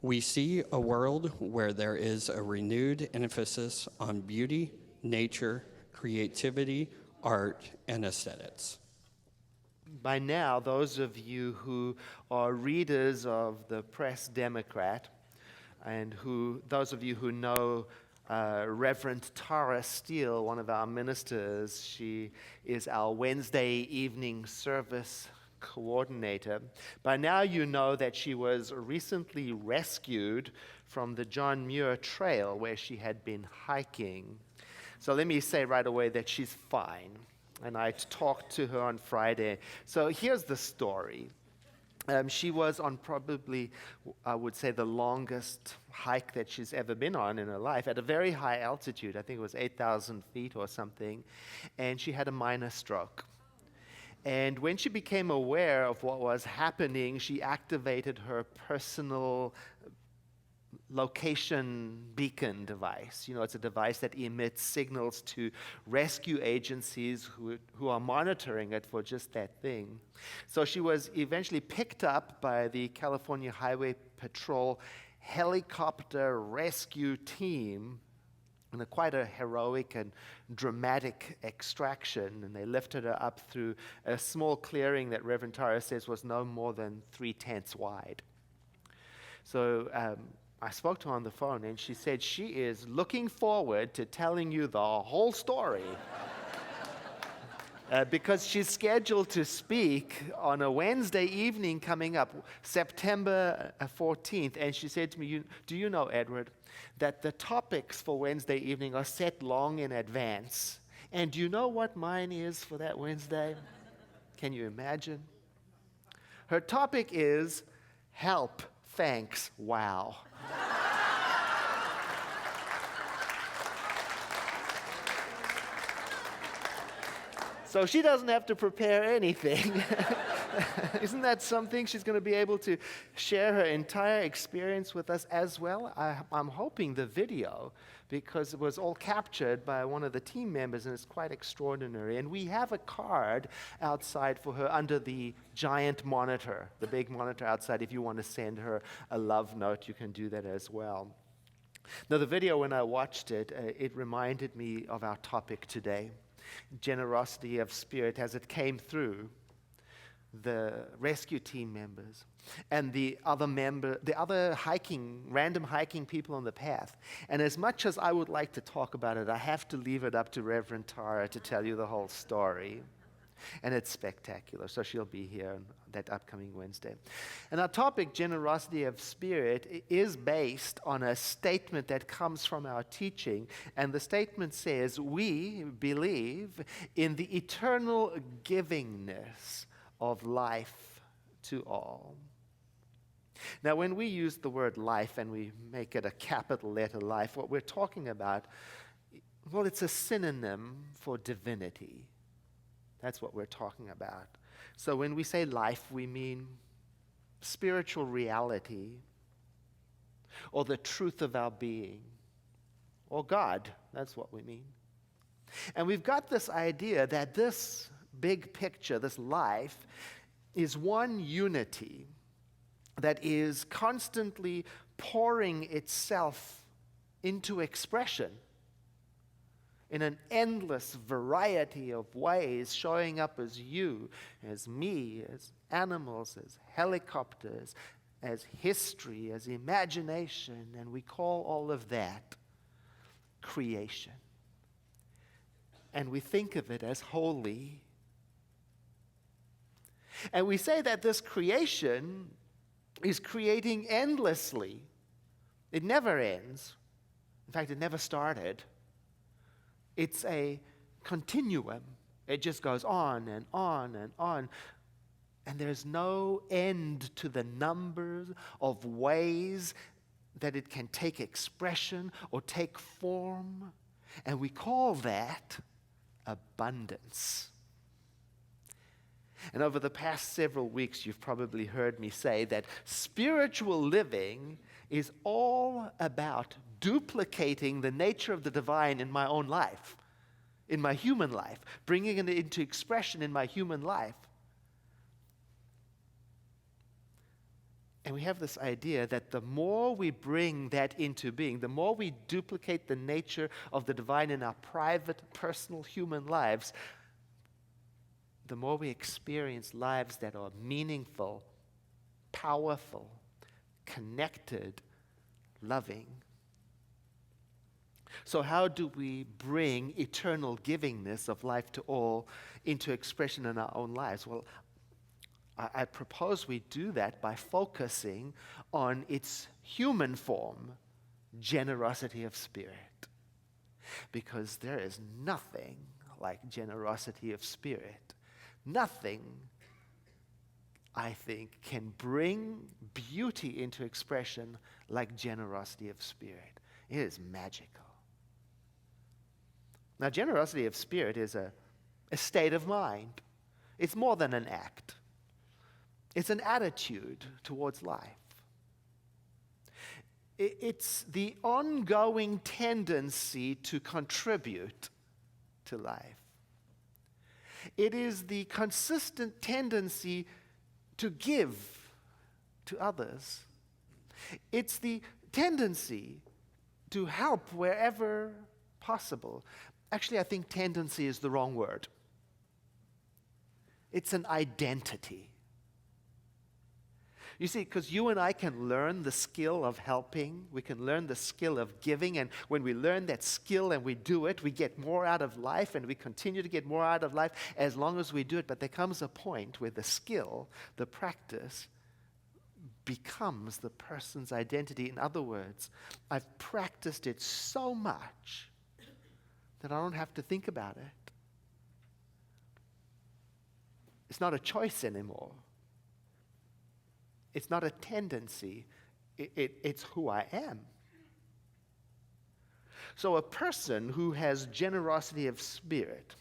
We see a world where there is a renewed emphasis on beauty, nature, creativity, art, and aesthetics. By now, those of you who are readers of the Press Democrat, and those of you who know Reverend Tara Steele, one of our ministers, she is our Wednesday evening service coordinator. By now you know that she was recently rescued from the John Muir Trail where she had been hiking. So let me say right away that she's fine. And I talked to her on Friday. So here's the story. She was on probably, I would say, the longest hike that she's ever been on in her life at a very high altitude. I think it was 8,000 feet or something. And she had a minor stroke. And when she became aware of what was happening, she activated her personal location beacon device. You know, it's a device that emits signals to rescue agencies who are monitoring it for just that thing. So she was eventually picked up by the California Highway Patrol helicopter rescue team in quite a heroic and dramatic extraction, and they lifted her up through a small clearing that Reverend Tara says was no more than 3 tents wide. So I spoke to her on the phone, and she said she is looking forward to telling you the whole story. Because she's scheduled to speak on a Wednesday evening coming up, September 14th. And she said to me, do you know, Edward, that the topics for Wednesday evening are set long in advance? And do you know what mine is for that Wednesday? Can you imagine? Her topic is help, thanks, wow. So she doesn't have to prepare anything. Isn't that something? She's going to be able to share her entire experience with us as well. I'm hoping the video, because it was all captured by one of the team members, and it's quite extraordinary. And we have a card outside for her under the giant monitor, the big monitor outside. If you want to send her a love note, you can do that as well. Now, the video, when I watched it, it reminded me of our topic today. Generosity of spirit as it came through the rescue team members and the other random hiking people on the path. And as much as I would like to talk about it, I have to leave it up to Reverend Tara to tell you the whole story. And it's spectacular. So she'll be here on that upcoming Wednesday. And our topic, generosity of spirit, is based on a statement that comes from our teaching. And the statement says, we believe in the eternal givingness of life to all. Now, when we use the word life and we make it a capital letter life, what we're talking about, well, it's a synonym for divinity. That's what we're talking about. So when we say life, we mean spiritual reality, or the truth of our being, or God. That's what we mean. And we've got this idea that this big picture, this life, is one unity that is constantly pouring itself into expression in an endless variety of ways, showing up as you, as me, as animals, as helicopters, as history, as imagination, and we call all of that creation. And we think of it as holy. And we say that this creation is creating endlessly. It never ends. In fact, it never started. It's a continuum. It just goes on and on and on. And there's no end to the numbers of ways that it can take expression or take form. And we call that abundance. And over the past several weeks, you've probably heard me say that spiritual living is all about duplicating the nature of the divine in my own life, in my human life, bringing it into expression in my human life. And we have this idea that the more we bring that into being, the more we duplicate the nature of the divine in our private, personal, human lives, the more we experience lives that are meaningful, powerful, connected, loving. So how do we bring eternal givingness of life to all into expression in our own lives? Well, I propose we do that by focusing on its human form, generosity of spirit. Because there is nothing like generosity of spirit. Nothing, I think, can bring beauty into expression like generosity of spirit. It is magical. Now, generosity of spirit is a state of mind. It's more than an act. It's an attitude towards life. It's the ongoing tendency to contribute to life. It is the consistent tendency to give to others. It's the tendency to help wherever possible. Actually, I think tendency is the wrong word. It's an identity. You see, because you and I can learn the skill of helping, we can learn the skill of giving, and when we learn that skill and we do it, we get more out of life, and we continue to get more out of life as long as we do it. But there comes a point where the skill, the practice, becomes the person's identity. In other words, I've practiced it so much that I don't have to think about it. It's not a choice anymore. It's not a tendency. It's who I am. So a person who has generosity of spirit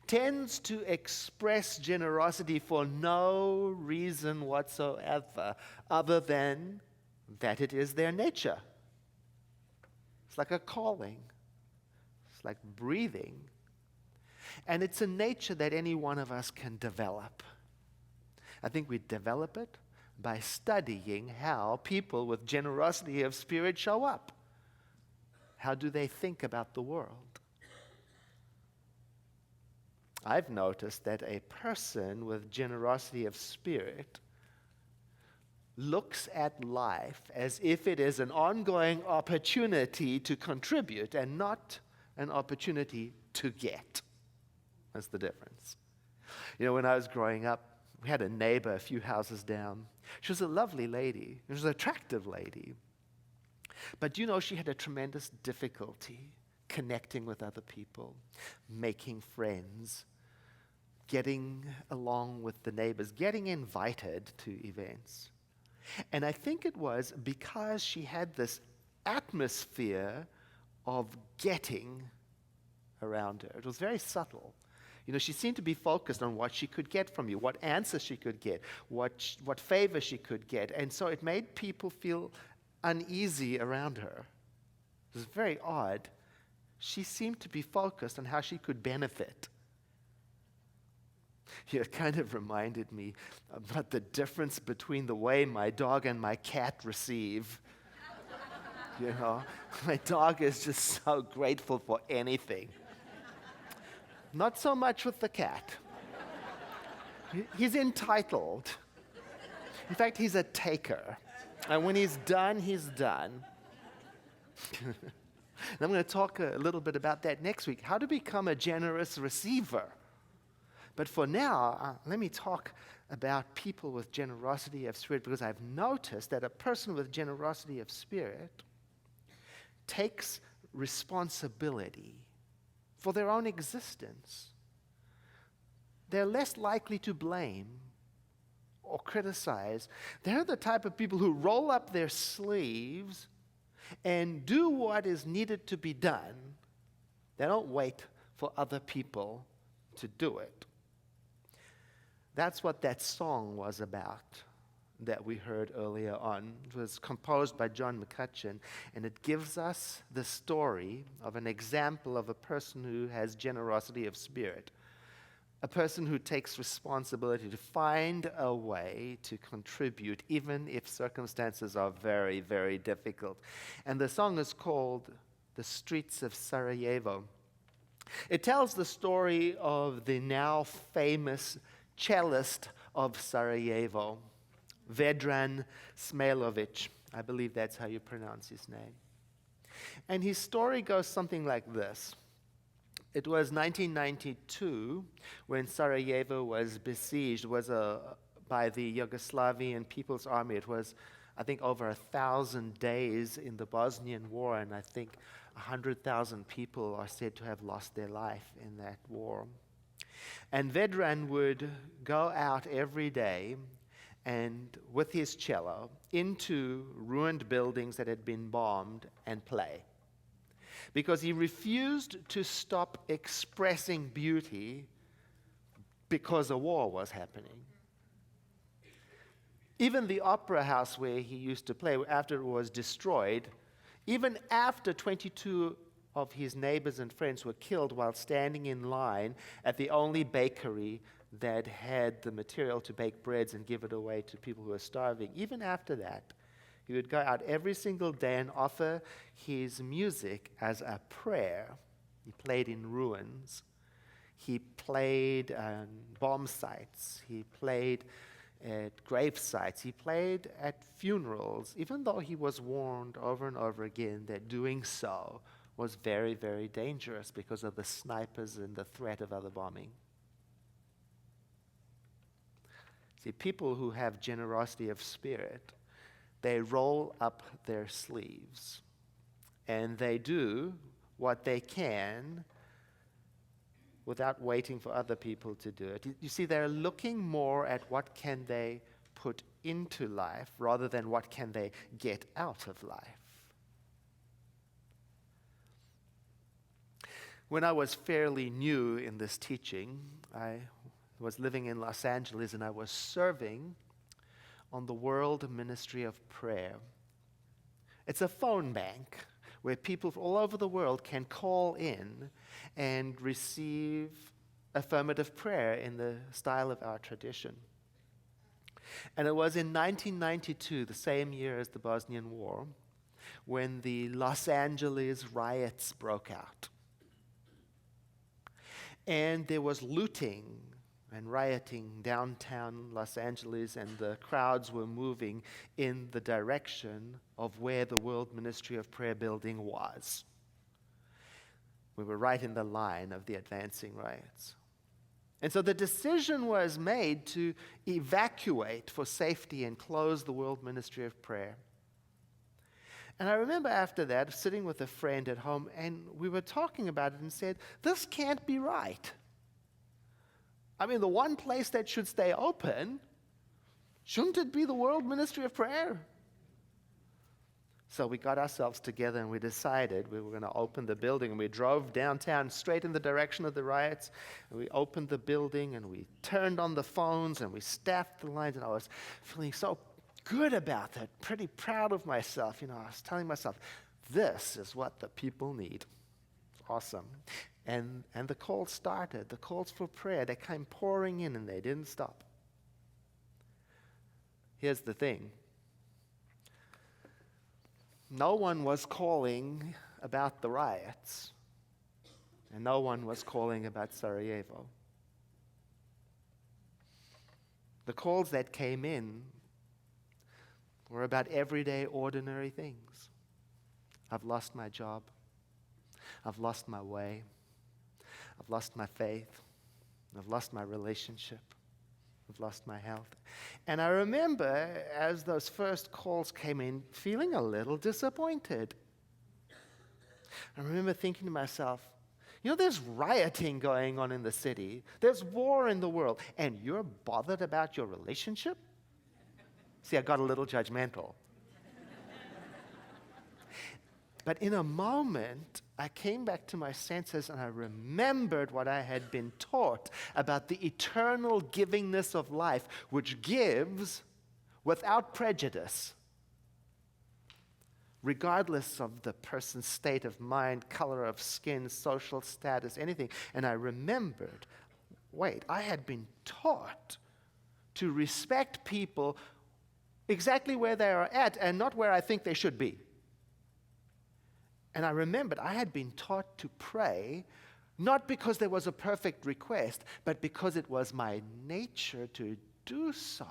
tends to express generosity for no reason whatsoever other than that it is their nature. It's like a calling. It's like breathing. And it's a nature that any one of us can develop. I think we develop it by studying how people with generosity of spirit show up. How do they think about the world? I've noticed that a person with generosity of spirit looks at life as if it is an ongoing opportunity to contribute and not an opportunity to get. That's the difference. You know, when I was growing up, we had a neighbor a few houses down. She was a lovely lady. She was an attractive lady. But you know, she had a tremendous difficulty connecting with other people, making friends, getting along with the neighbors, getting invited to events. And I think it was because she had this atmosphere of getting around her. It was very subtle. You know, she seemed to be focused on what she could get from you, what answers she could get, what favor she could get. And so it made people feel uneasy around her. It was very odd. She seemed to be focused on how she could benefit. It kind of reminded me about the difference between the way my dog and my cat receive. You know, my dog is just so grateful for anything. Not so much with the cat. He's entitled. In fact, he's a taker. And when he's done, he's done. And I'm going to talk a little bit about that next week, how to become a generous receiver. But for now, let me talk about people with generosity of spirit, because I've noticed that a person with generosity of spirit takes responsibility for their own existence. They're less likely to blame or criticize. They're the type of people who roll up their sleeves and do what is needed to be done. They don't wait for other people to do it. That's what that song was about that we heard earlier on. It was composed by John McCutcheon, and it gives us the story of an example of a person who has generosity of spirit. a person who takes responsibility to find a way to contribute, even if circumstances are very, very difficult. And the song is called "The Streets of Sarajevo." It tells the story of the now famous cellist of Sarajevo, Vedran Smailovic. I believe that's how you pronounce his name. And his story goes something like this. It was 1992 when Sarajevo was besieged, by the Yugoslavian People's Army. It was, I think, over 1,000 days in the Bosnian War, and I think 100,000 people are said to have lost their life in that war. And Vedran would go out every day and with his cello into ruined buildings that had been bombed and play, because he refused to stop expressing beauty because a war was happening. Even the opera house where he used to play, after it was destroyed, even after 22 of his neighbors and friends were killed while standing in line at the only bakery that had the material to bake breads and give it away to people who were starving, even after that, he would go out every single day and offer his music as a prayer. He played in ruins. He played on bomb sites. He played at grave sites. He played at funerals, even though he was warned over and over again that doing so was very, very dangerous because of the snipers and the threat of other bombing. See, people who have generosity of spirit, they roll up their sleeves and they do what they can without waiting for other people to do it. You see, they're looking more at what can they put into life rather than what can they get out of life. When I was fairly new in this teaching, I was living in Los Angeles and I was serving on the World Ministry of Prayer. It's a phone bank where people all over the world can call in and receive affirmative prayer in the style of our tradition. And it was in 1992, the same year as the Bosnian War, when the Los Angeles riots broke out. And there was looting and rioting downtown Los Angeles, and the crowds were moving in the direction of where the World Ministry of Prayer building was. We were right in the line of the advancing riots. And so the decision was made to evacuate for safety and close the World Ministry of Prayer. And I remember after that, sitting with a friend at home, and we were talking about it and said, this can't be right. I mean, the one place that should stay open, shouldn't it be the World Ministry of Prayer? So we got ourselves together and we decided we were going to open the building, and we drove downtown straight in the direction of the riots, and we opened the building and we turned on the phones and we staffed the lines, and I was feeling so good about that, pretty proud of myself. You know, I was telling myself, this is what the people need. Awesome. And the calls started, the calls for prayer. They came pouring in and they didn't stop. Here's the thing. No one was calling about the riots, and no one was calling about Sarajevo. The calls that came in were about everyday, ordinary things. I've lost my job. I've lost my way. I've lost my faith. I've lost my relationship. I've lost my health. And I remember as those first calls came in, feeling a little disappointed. I remember thinking to myself, you know, there's rioting going on in the city. There's war in the world. And you're bothered about your relationship? See, I got a little judgmental. But in a moment, I came back to my senses and I remembered what I had been taught about the eternal givingness of life, which gives without prejudice, regardless of the person's state of mind, color of skin, social status, anything. And I remembered wait, I had been taught to respect people exactly where they are at and not where I think they should be. And I remembered I had been taught to pray not because there was a perfect request, but because it was my nature to do so.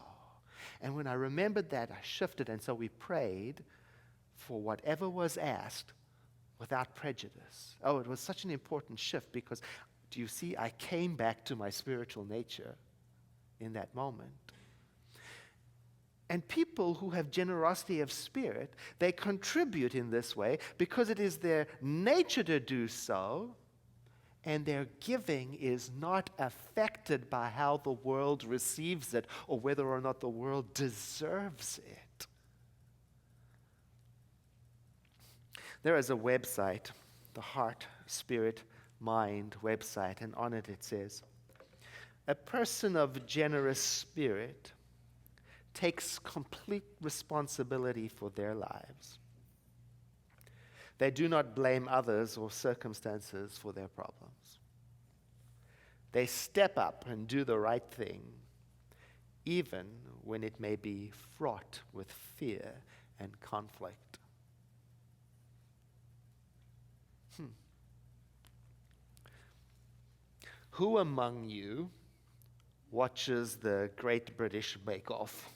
And when I remembered that, I shifted, and so we prayed for whatever was asked without prejudice. Oh, it was such an important shift because, do you see, I came back to my spiritual nature in that moment. And people who have generosity of spirit, they contribute in this way because it is their nature to do so, and their giving is not affected by how the world receives it or whether or not the world deserves it. There is a website, the Heart, Spirit, Mind website, and on it says, "A person of generous spirit takes complete responsibility for their lives. They do not blame others or circumstances for their problems. They step up and do the right thing, even when it may be fraught with fear and conflict." Who among you watches the Great British Bake Off?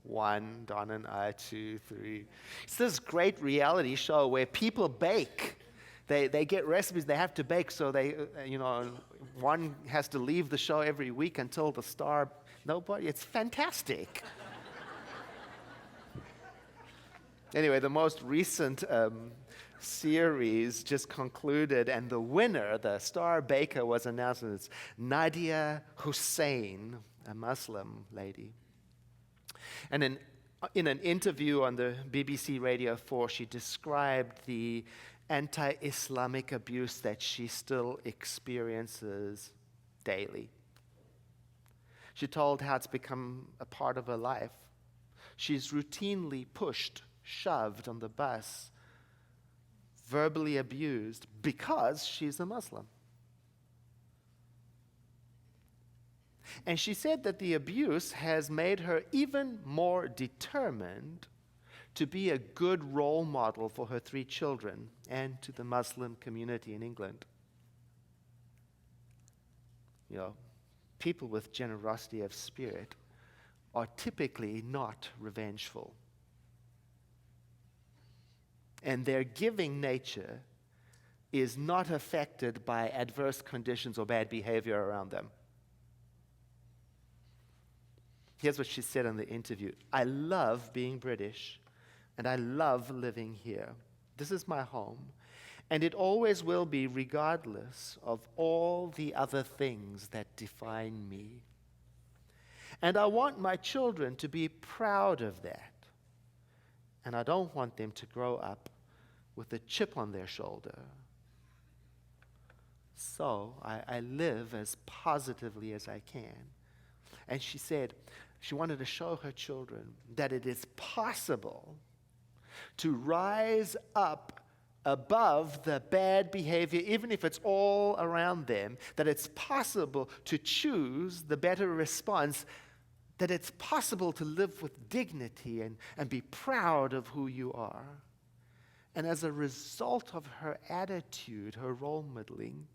1, Don and I, 2, 3. It's this great reality show where people bake. They get recipes they have to bake, so one has to leave the show every week until the star. Nobody. It's fantastic. Anyway, the most recent series just concluded, and the winner, the star baker, was announced as Nadia Hussein, a Muslim lady. And in an interview on the BBC Radio 4, she described the anti-Islamic abuse that she still experiences daily. She told how it's become a part of her life. She's routinely pushed, shoved on the bus, verbally abused because she's a Muslim. And she said that the abuse has made her even more determined to be a good role model for her 3 children and to the Muslim community in England. People with generosity of spirit are typically not revengeful. And their giving nature is not affected by adverse conditions or bad behavior around them. Here's what she said in the interview. "I love being British, and I love living here. This is my home, and it always will be, regardless of all the other things that define me. And I want my children to be proud of that. And I don't want them to grow up with a chip on their shoulder. So I live as positively as I can." And she said she wanted to show her children that it is possible to rise up above the bad behavior, even if it's all around them, that it's possible to choose the better response, that it's possible to live with dignity and be proud of who you are. And as a result of her attitude, her role modeling,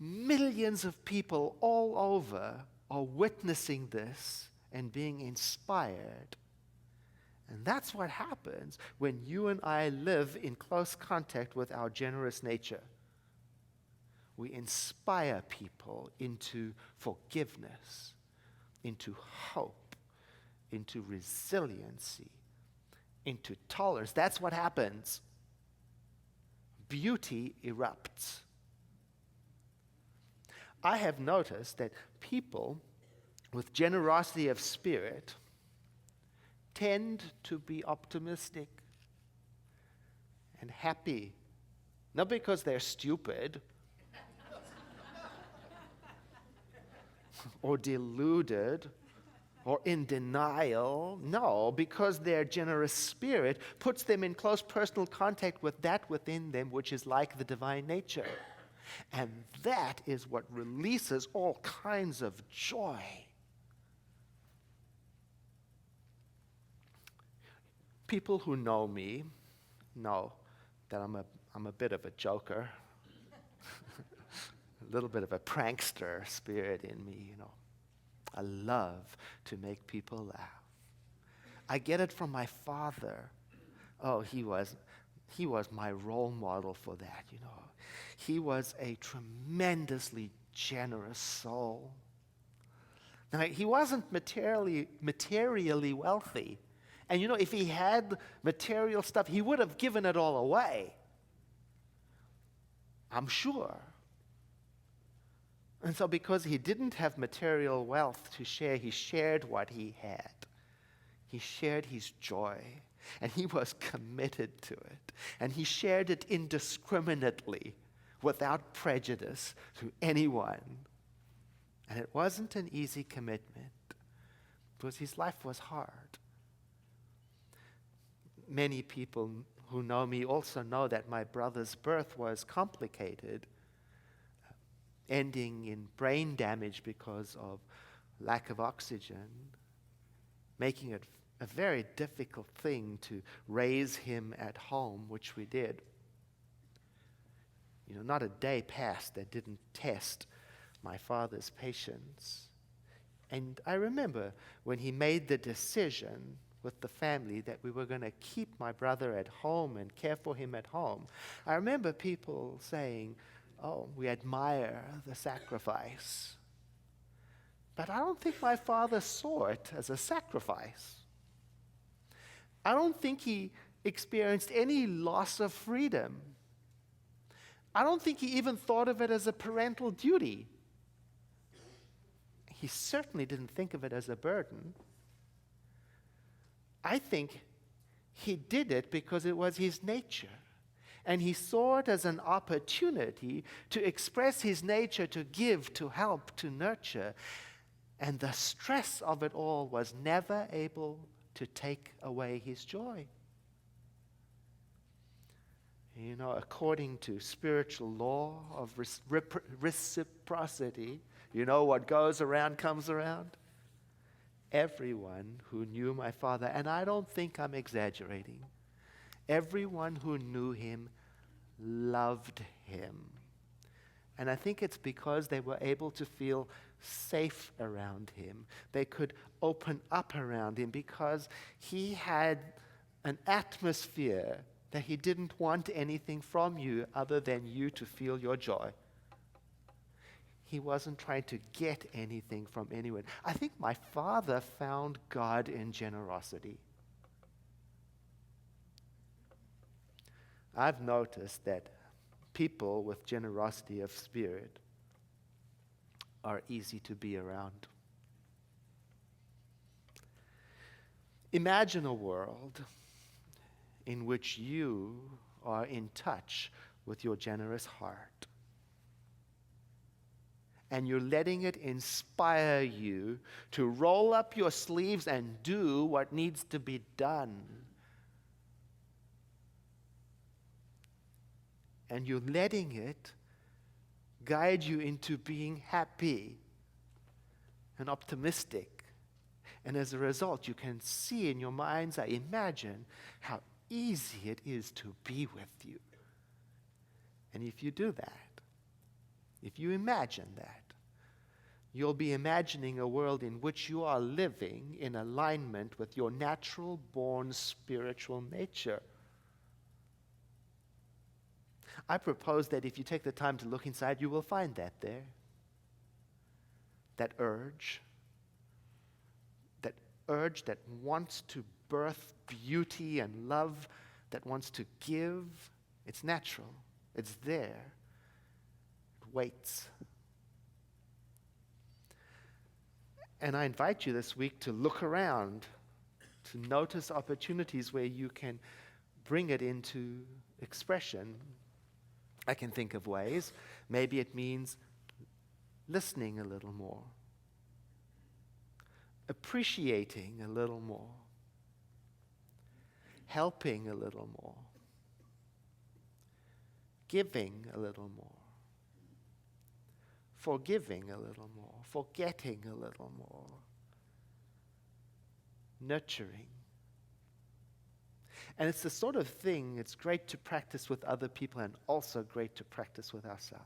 millions of people all over are witnessing this and being inspired. And that's what happens when you and I live in close contact with our generous nature. We inspire people into forgiveness, into hope, into resiliency, into tolerance. That's what happens. Beauty erupts. I have noticed that people with generosity of spirit tend to be optimistic and happy, not because they're stupid or deluded or in denial. No, because their generous spirit puts them in close personal contact with that within them which is like the divine nature. And that is what releases all kinds of joy. People who know me know that I'm a bit of a joker, a little bit of a prankster spirit in me, I love to make people laugh. I get it from my father. Oh, he was my role model for that, He was a tremendously generous soul. Now, he wasn't materially wealthy. And if he had material stuff, he would have given it all away. I'm sure. And so because he didn't have material wealth to share, he shared what he had. He shared his joy, and he was committed to it. And he shared it indiscriminately, without prejudice to anyone. And it wasn't an easy commitment, because his life was hard. Many people who know me also know that my brother's birth was complicated, ending in brain damage because of lack of oxygen, making it a very difficult thing to raise him at home, which we did. Not a day passed that didn't test my father's patience. And I remember when he made the decision with the family that we were going to keep my brother at home and care for him at home, I remember people saying, "Oh, we admire the sacrifice." But I don't think my father saw it as a sacrifice. I don't think he experienced any loss of freedom. I don't think he even thought of it as a parental duty. He certainly didn't think of it as a burden. I think he did it because it was his nature. And he saw it as an opportunity to express his nature, to give, to help, to nurture. And the stress of it all was never able to take away his joy. According to spiritual law of reciprocity, what goes around comes around. Everyone who knew my father, and I don't think I'm exaggerating, everyone who knew him loved him. And I think it's because they were able to feel safe around him. They could open up around him because he had an atmosphere that he didn't want anything from you other than you to feel your joy. He wasn't trying to get anything from anyone. I think my father found God in generosity. I've noticed that people with generosity of spirit are easy to be around. Imagine a world in which you are in touch with your generous heart. And you're letting it inspire you to roll up your sleeves and do what needs to be done. And you're letting it guide you into being happy and optimistic. And as a result, you can see in your mind's eye, imagine how easy it is to be with you. And if you do that, if you imagine that, you'll be imagining a world in which you are living in alignment with your natural-born spiritual nature. I propose that if you take the time to look inside, you will find that there. That urge that wants to birth beauty and love, that wants to give. It's natural. It's there. It waits. And I invite you this week to look around, to notice opportunities where you can bring it into expression. I can think of ways. Maybe it means listening a little more, appreciating a little more, helping a little more, giving a little more. forgiving a little more, forgetting a little more, nurturing. And it's the sort of thing it's great to practice with other people and also great to practice with ourselves.